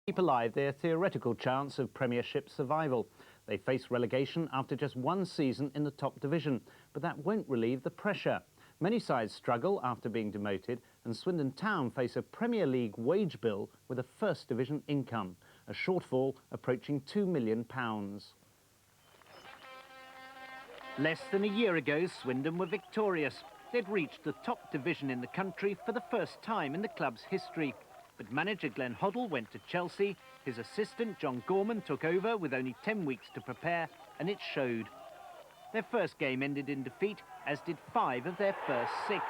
Keep alive their theoretical chance of Premiership survival. They face relegation after just one season in the top division, but that won't relieve the pressure. Many sides struggle after being demoted, and Swindon Town face a Premier League wage bill with a First Division income, a shortfall approaching £2 million. Less than a year ago, Swindon were victorious. They'd reached the top division in the country for the first time in the club's history. But manager Glenn Hoddle went to Chelsea, his assistant John Gorman took over with only 10 weeks to prepare, and it showed. Their first game ended in defeat, as did 5 of their first 6.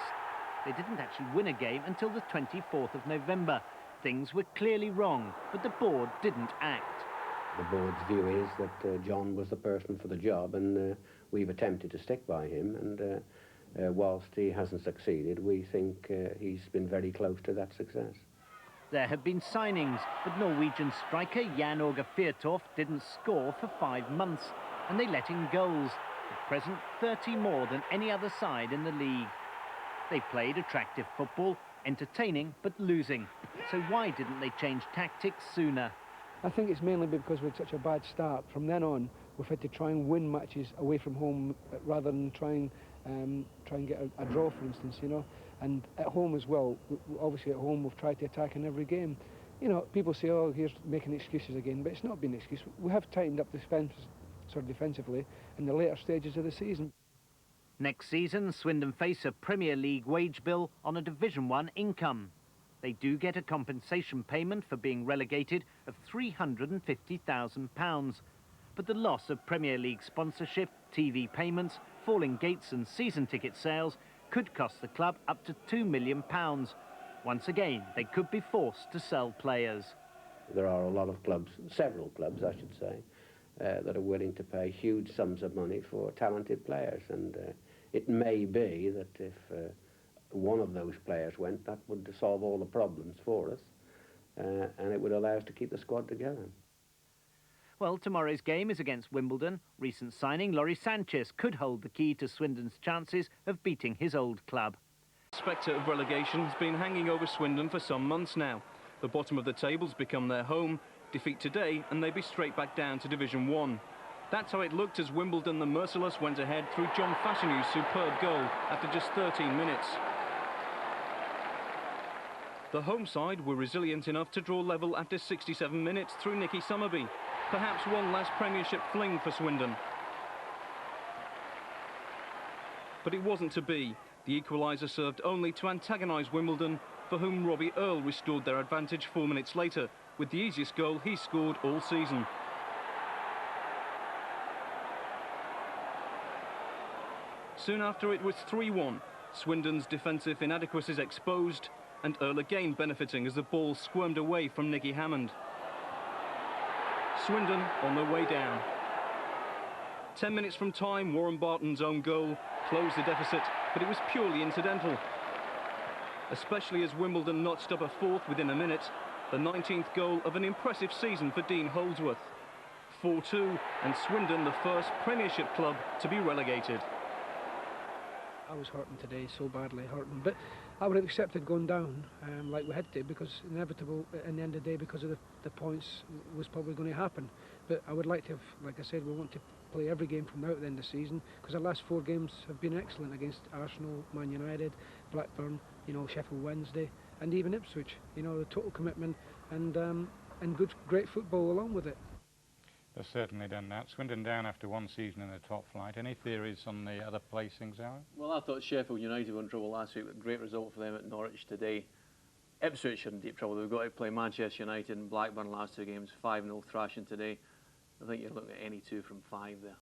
They didn't actually win a game until the 24th of November. Things were clearly wrong, but the board didn't act. The board's view is that John was the person for the job, and we've attempted to stick by him, and whilst he hasn't succeeded, we think he's been very close to that success. There have been signings, but Norwegian striker Jan Åge Fjørtoft didn't score for 5 months, and they let in goals. At present, 30 more than any other side in the league. They played attractive football, entertaining but losing. So why didn't they change tactics sooner? I think it's mainly because we had such a bad start. From then on, we've had to try and win matches away from home rather than try and get a draw, for instance, you know. And at home as well, obviously at home we've tried to attack in every game. You know, people say, oh, here's making excuses again, but it's not been an excuse. We have tightened up defensively in the later stages of the season. Next season, Swindon face a Premier League wage bill on a Division 1 income. They do get a compensation payment for being relegated of £350,000. But the loss of Premier League sponsorship, TV payments, falling gates and season ticket sales could cost the club up to £2 million. Once again, they could be forced to sell players. There are a lot of clubs, several clubs I should say, that are willing to pay huge sums of money for talented players, and it may be that if one of those players went, that would solve all the problems for us, and it would allow us to keep the squad together. Well, tomorrow's game is against Wimbledon. Recent signing Laurie Sanchez could hold the key to Swindon's chances of beating his old club. The spectre of relegation has been hanging over Swindon for some months now. The bottom of the table's become their home. Defeat today and they'd be straight back down to Division 1. That's how it looked as Wimbledon the Merciless went ahead through John Fashionu's superb goal after just 13 minutes. The home side were resilient enough to draw level after 67 minutes through Nicky Summerby. Perhaps one last Premiership fling for Swindon. But it wasn't to be. The equaliser served only to antagonise Wimbledon, for whom Robbie Earle restored their advantage 4 minutes later, with the easiest goal he scored all season. Soon after it was 3-1. Swindon's defensive inadequacies exposed, and Earle again benefiting as the ball squirmed away from Nicky Hammond. Swindon on their way down. 10 minutes from time, Warren Barton's own goal closed the deficit, but it was purely incidental. Especially as Wimbledon notched up a 4th within a minute, the 19th goal of an impressive season for Dean Holdsworth. 4-2, and Swindon the first Premiership club to be relegated. I was hurting today, so badly hurting, but I would have accepted going down like we had to, because inevitable in the end of the day, because of the points, was probably going to happen. But I would like to have, like I said, we want to play every game from now at the end of the season, because the last 4 games have been excellent against Arsenal, Man United, Blackburn, you know, Sheffield Wednesday, and even Ipswich. You know, the total commitment and great football along with it. They've certainly done that. Swindon down after 1 season in the top flight. Any theories on the other placings, Alan? Well, I thought Sheffield United were in trouble last week, with a great result for them at Norwich today. Ipswich are in deep trouble. They've got to play Manchester United and Blackburn last 2 games, 5-0 thrashing today. I think you're looking at any 2 from 5 there.